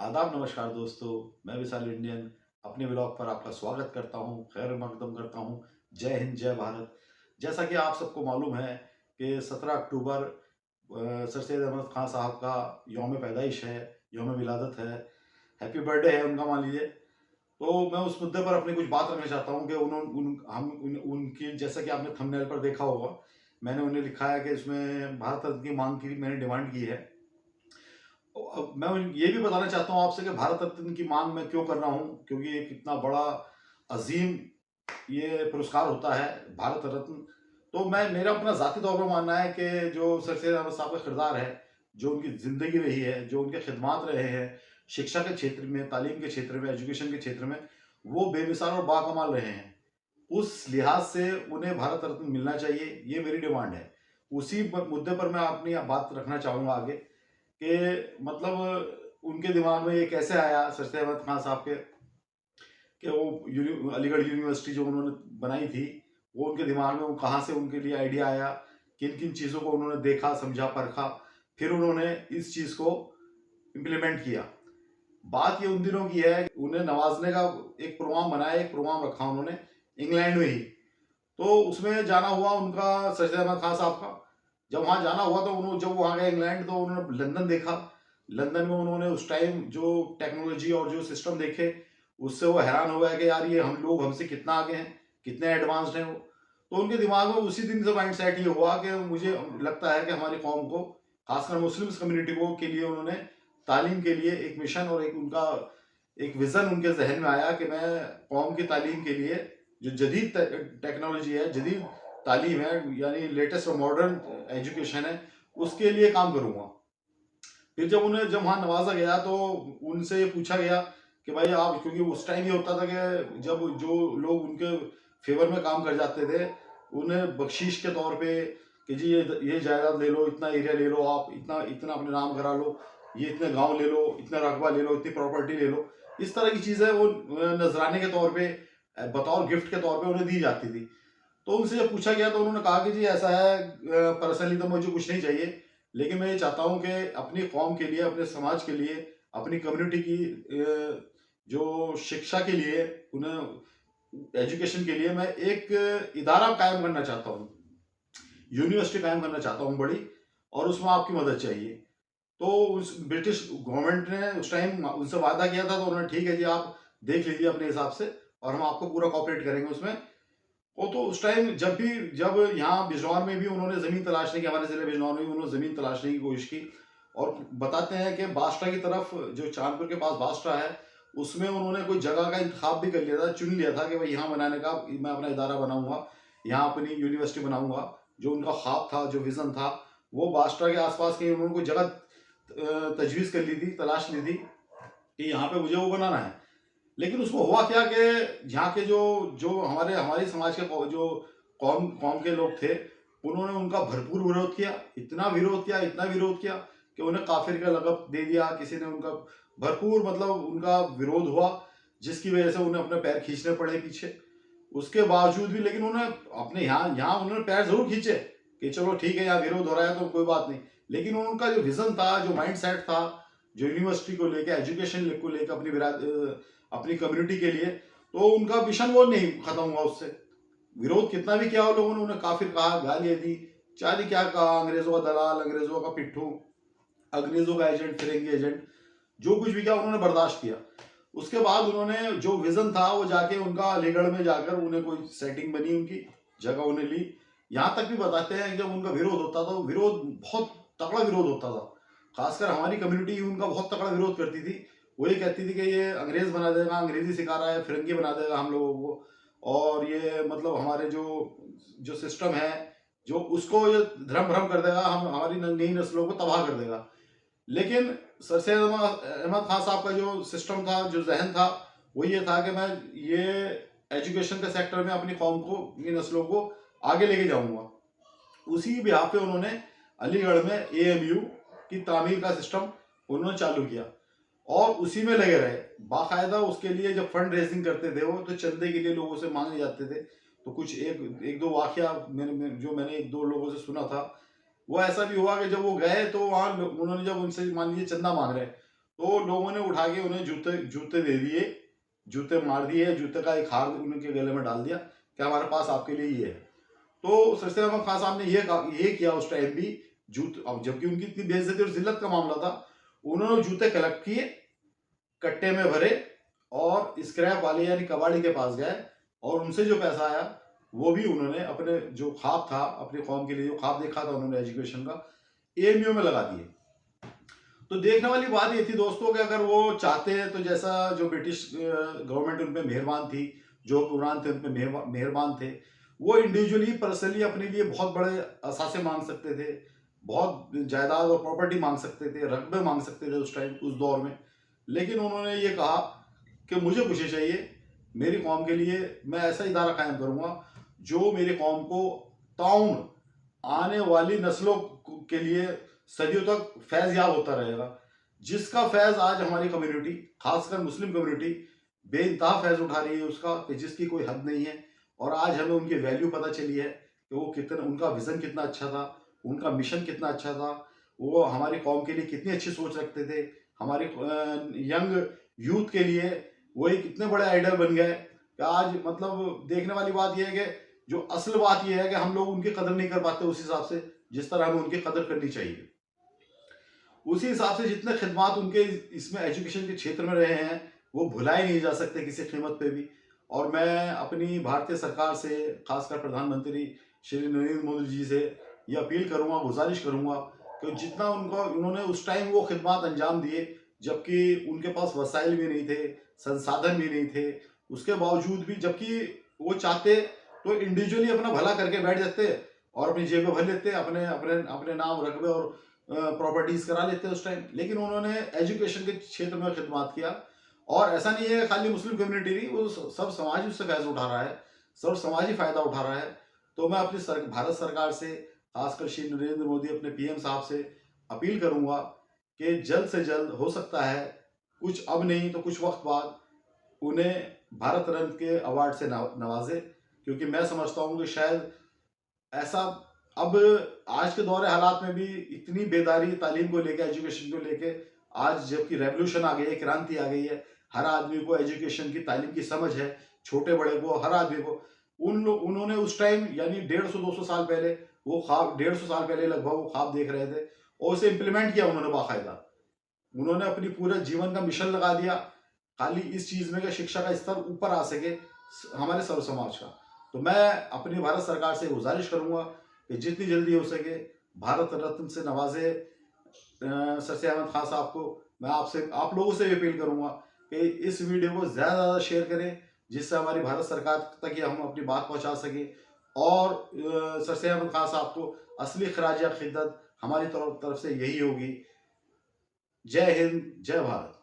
आदाब नमस्कार दोस्तों। मैं विशाल इंडियन अपने ब्लॉग पर आपका स्वागत करता हूं, खैर मकदम करता हूं। जय हिंद, जय भारत। जैसा कि आप सबको मालूम है कि 17 अक्टूबर सर सैयद अहमद खान साहब का यौम पैदाइश है, यौम विलादत है, हैप्पी बर्थडे है उनका, मान लीजिए। तो मैं उस मुद्दे पर अपनी कुछ बात रखना चाहता हूं कि उन्होंने उनकी, जैसा कि आपने थंबनेल पर देखा होगा, मैंने उन्हें लिखा है कि इसमें भारत रत्न की मांग की मैंने डिमांड की है। तो अब मैं ये भी बताना चाहता हूँ आपसे कि भारत रत्न की मांग मैं क्यों कर रहा हूँ, क्योंकि एक इतना बड़ा अजीम ये पुरस्कार होता है, भारत रत्न। तो मैं, मेरा अपना जाती तौर पर मानना है कि जो सर सैयद अहमद साहब का किरदार है, जो उनकी ज़िंदगी रही है, जो उनके खिदमात रहे हैं शिक्षा के क्षेत्र में, तालीम के क्षेत्र में, एजुकेशन के क्षेत्र में, वो बेमिसाल और बाकमाल रहे हैं। उस लिहाज से उन्हें भारत रत्न मिलना चाहिए, ये मेरी डिमांड है। उसी मुद्दे पर मैं अपनी बात रखना चाहूँगा आगे कि मतलब उनके दिमाग में ये कैसे आया सर सैयद अहमद खान साहब के कि वो अलीगढ़ यूनिवर्सिटी जो उन्होंने बनाई थी, वो उनके दिमाग में, वो कहाँ से उनके लिए आइडिया आया, किन किन चीज़ों को उन्होंने देखा, समझा, परखा, फिर उन्होंने इस चीज़ को इम्प्लीमेंट किया। बात ये उन दिनों की है, उन्हें नवाजने का एक प्रोग्राम बनाया, एक प्रोग्राम रखा उन्होंने इंग्लैंड में ही। तो उसमें जाना हुआ उनका, सर सैयद अहमद खान साहब का। जब वहाँ जाना हुआ तो उन्होंने, जब वहाँ गए इंग्लैंड, तो उन्होंने लंदन देखा। लंदन में उन्होंने उस टाइम जो टेक्नोलॉजी और जो सिस्टम देखे, उससे वो हैरान हो गया कि यार ये हम लोग हमसे कितना आगे हैं, कितने एडवांस्ड हैं वो। तो उनके दिमाग में उसी दिन से माइंड सेट ये हुआ कि मुझे लगता है कि हमारी कौम को, खासकर मुस्लिम्स कम्युनिटी को के लिए, उन्होंने तालीम के लिए एक मिशन और एक उनका एक विज़न उनके जहन में आया कि मैं कौम की तालीम के लिए जो जदीद टेक्नोलॉजी है, जदीद तालीम है, यानी लेटेस्ट और मॉडर्न एजुकेशन है, उसके लिए काम करूँगा। फिर जब वहाँ नवाजा गया तो उनसे ये पूछा गया कि भाई आप, क्योंकि उस टाइम ये होता था कि जब जो लोग उनके फेवर में काम कर जाते थे, उन्हें बख्शीश के तौर पे कि जी ये जायदाद ले लो, इतना एरिया ले लो, आप इतना इतना अपने नाम करा लो, ये इतने गांव ले लो, इतना रकबा ले लो, इतनी प्रॉपर्टी ले लो, इस तरह की चीज़ें वो नजराने के तौर पे, बतौर गिफ्ट के तौर पे उन्हें दी जाती थी। तो उनसे जब पूछा गया तो उन्होंने कहा कि जी ऐसा है, पर्सनली तो मुझे कुछ नहीं चाहिए, लेकिन मैं ये चाहता हूँ कि अपनी कौम के लिए, अपने समाज के लिए, अपनी कम्युनिटी की जो शिक्षा के लिए, उन्हें एजुकेशन के लिए मैं एक इदारा कायम करना चाहता हूँ, यूनिवर्सिटी कायम करना चाहता हूँ बड़ी, और उसमें आपकी मदद चाहिए। तो उस ब्रिटिश गवर्नमेंट ने उस टाइम उनसे वादा किया था, तो उन्होंने ठीक है जी, आप देख लीजिए अपने हिसाब से, और हम आपको पूरा कॉपरेट करेंगे उसमें। वो तो उस टाइम जब यहाँ बिजनौर में भी उन्होंने ज़मीन तलाशने की, हमारे ज़िले बिजनौर में भी उन्होंने ज़मीन तलाशने की कोशिश की, और बताते हैं कि बास्टा की तरफ, जो चांदपुर के पास बास्टा है, उसमें उन्होंने कोई जगह का इंतखाब भी कर लिया था, चुन लिया था कि भाई यहाँ बनाने का मैं अपना इदारा बनाऊंगा, यहाँ अपनी यूनिवर्सिटी बनाऊंगा। जो उनका ख्वाब था, जो विज़न था, वो बास्टा के आसपास कहीं उन्होंने कोई जगह तजवीज़ कर ली थी, तलाश ली थी कि यहाँ पे मुझे वो बनाना है। लेकिन उसमें हुआ क्या कि यहाँ के जो जो हमारी समाज के जो कौम कौम के लोग थे, उन्होंने उनका भरपूर विरोध किया, इतना विरोध किया, इतना विरोध किया कि उन्हें काफिर का लक़ब दे दिया किसी ने। उनका भरपूर, मतलब उनका विरोध हुआ, जिसकी वजह से उन्हें अपने पैर खींचने पड़े पीछे। उसके बावजूद भी, लेकिन उन्हें अपने यहाँ यहाँ उन्होंने पैर जरूर खींचे कि चलो ठीक है, यहाँ विरोध हो रहा है तो कोई बात नहीं। लेकिन उनका जो विजन था, जो माइंड सेट था, जो यूनिवर्सिटी को लेकर, एजुकेशन को लेकर, अपनी कम्युनिटी के लिए, तो उनका मिशन वो नहीं खत्म हुआ उससे। विरोध कितना भी किया हो लोगों ने, उन्हें काफिर कहा, गालियां दी, चाहे क्या कहा, अंग्रेजों का दलाल, अंग्रेजों का पिट्ठू, अंग्रेजों का एजेंट, फिरंगी एजेंट, जो कुछ भी किया उन्होंने बर्दाश्त किया। उसके बाद उन्होंने जो विजन था, वो जाके उनका अलीगढ़ में जाकर उन्हें कोई सेटिंग बनी, उनकी जगह उन्हें ली। यहाँ तक भी बताते हैं कि जब उनका विरोध होता था, विरोध बहुत तगड़ा विरोध होता था, खासकर हमारी कम्युनिटी उनका बहुत तगड़ा विरोध करती थी। वो ये कहती थी कि ये अंग्रेज बना देगा, अंग्रेजी सिखा रहा है, फिरंगी बना देगा हम लोगों को, और ये मतलब हमारे जो जो सिस्टम है, जो उसको ये धर्म भ्रम कर देगा, हम हमारी नई नस्लों को तबाह कर देगा। लेकिन सर सैयद अहमद खान साहब का जो सिस्टम था, जो जहन था, वो ये था कि मैं ये एजुकेशन के सेक्टर में अपनी कौम को, अपनी नस्लों को आगे लेके जाऊंगा। उसी बिहार पे उन्होंने अलीगढ़ में एएमयू की तामीर का सिस्टम उन्होंने चालू किया, और उसी में लगे रहे बाकायदा। उसके लिए जब फंड रेजिंग करते थे वो, तो चंदे के लिए लोगों से मांगे जाते थे। तो कुछ एक दो वाकया मैंने एक दो लोगों से सुना था। वो ऐसा भी हुआ कि जब वो गए तो वहाँ उन्होंने, जब उनसे मान लीजिए चंदा मांग रहे हैं, तो लोगों ने उठा के उन्हें जूते जूते दे दिए, जूते मार दिए, जूते का एक हार उनके गले में डाल दिया कि हमारे पास आपके लिए ये है। तो सर अहमद खान साहब ने ये किया उस टाइम भी, जूते, अब जबकि उनकी इतनी बेइज्जती और जिल्लत का मामला था, उन्होंने जूते कलेक्ट किए, कट्टे में भरे और स्क्रैप वाले यानी कबाड़ी के पास गए और उनसे जो पैसा आया वो भी उन्होंने अपने जो ख्वाब था, अपनी कौम के लिए जो ख्वाब देखा था उन्होंने एजुकेशन का, एएमयू में लगा दिए। तो देखने वाली बात ये थी दोस्तों कि अगर वो चाहते तो जैसा जो ब्रिटिश गवर्नमेंट उन पर मेहरबान थी, जो हुक्मरान थे उन पर मेहरबान थे, वो इंडिविजुअली पर्सनली अपने लिए बहुत बड़े असासे मांग सकते थे, बहुत जायदाद और प्रॉपर्टी मांग सकते थे, रकबे मांग सकते थे उस टाइम, उस दौर में। लेकिन उन्होंने ये कहा कि मुझे कुछ चाहिए, मेरी कौम के लिए मैं ऐसा इदारा कायम करूंगा जो मेरी कौम को ताउन आने वाली नस्लों के लिए सदियों तक फैज याब होता रहेगा, जिसका फैज आज हमारी कम्युनिटी, खासकर मुस्लिम कम्युनिटी, बेइंतहा फैज उठा रही है उसका, कि जिसकी कोई हद नहीं है। और आज हमें उनकी वैल्यू पता चली है कि वो कितना, उनका विजन कितना अच्छा था, उनका मिशन कितना अच्छा था, वो हमारी कौम के लिए कितनी अच्छी सोच रखते थे, हमारी यंग यूथ के लिए वो एक कितने बड़े आइडल बन गए कि आज मतलब देखने वाली बात यह है कि जो असल बात यह है कि हम लोग उनकी कदर नहीं कर पाते उस हिसाब से जिस तरह हमें उनकी कदर करनी चाहिए। उसी हिसाब से जितने खिदमात उनके इसमें एजुकेशन के क्षेत्र में रहे हैं वो भुलाए नहीं जा सकते किसी कीमत पे भी। और मैं अपनी भारतीय सरकार से, खासकर प्रधानमंत्री श्री नरेंद्र मोदी जी से ये अपील करूंगा, गुजारिश करूंगा कि जितना उनको उन्होंने उस टाइम वो खिदमात अंजाम दिए, जबकि उनके पास वसाइल भी नहीं थे, संसाधन भी नहीं थे, उसके बावजूद भी, जबकि वो चाहते तो इंडिविजुअली अपना भला करके बैठ जाते और अपनी जेबें भर लेते, अपने अपने अपने नाम रकबे और प्रॉपर्टीज करा लेते उस टाइम। लेकिन उन्होंने एजुकेशन के क्षेत्र में खिदमात किया। और ऐसा नहीं है खाली मुस्लिम कम्युनिटी नहीं, वो सब समाज उससे फैज उठा रहा है, सब समाजी फायदा उठा रहा है। तो मैं अपनी भारत सरकार से, खासकर श्री नरेंद्र मोदी अपने पीएम साहब से अपील करूंगा कि जल्द से जल्द, हो सकता है कुछ अब नहीं तो कुछ वक्त बाद, उन्हें भारत रत्न के अवार्ड से नवाजे। क्योंकि मैं समझता हूँ कि शायद ऐसा अब आज के दौरे हालात में भी इतनी बेदारी तालीम को लेकर, एजुकेशन को लेकर, आज जबकि रेवोल्यूशन आ गई है, क्रांति आ गई है, हर आदमी को एजुकेशन की, तालीम की समझ है, छोटे बड़े को, हर आदमी को। उन्होंने उस टाइम यानी 150-200 साल पहले वो ख्वाब, 150 साल पहले लगभग वो ख्वाब देख रहे थे और उसे इम्प्लीमेंट किया उन्होंने बाकायदा। उन्होंने अपनी पूरे जीवन का मिशन लगा दिया खाली इस चीज में कि शिक्षा का स्तर ऊपर आ सके हमारे सर्व समाज का। तो मैं अपनी भारत सरकार से गुजारिश करूंगा कि जितनी जल्दी हो सके भारत रत्न से नवाजे सर अहमद खान साहब को। मैं आपसे, आप लोगों से भी अपील करूंगा कि इस वीडियो को ज़्यादा से ज़्यादा शेयर करें, जिससे हमारी भारत सरकार तक ये हम अपनी बात पहुंचा सके और सर अहमद खान साहब को असली खराज खिदमत हमारी तरफ से यही होगी। जय हिंद, जय भारत।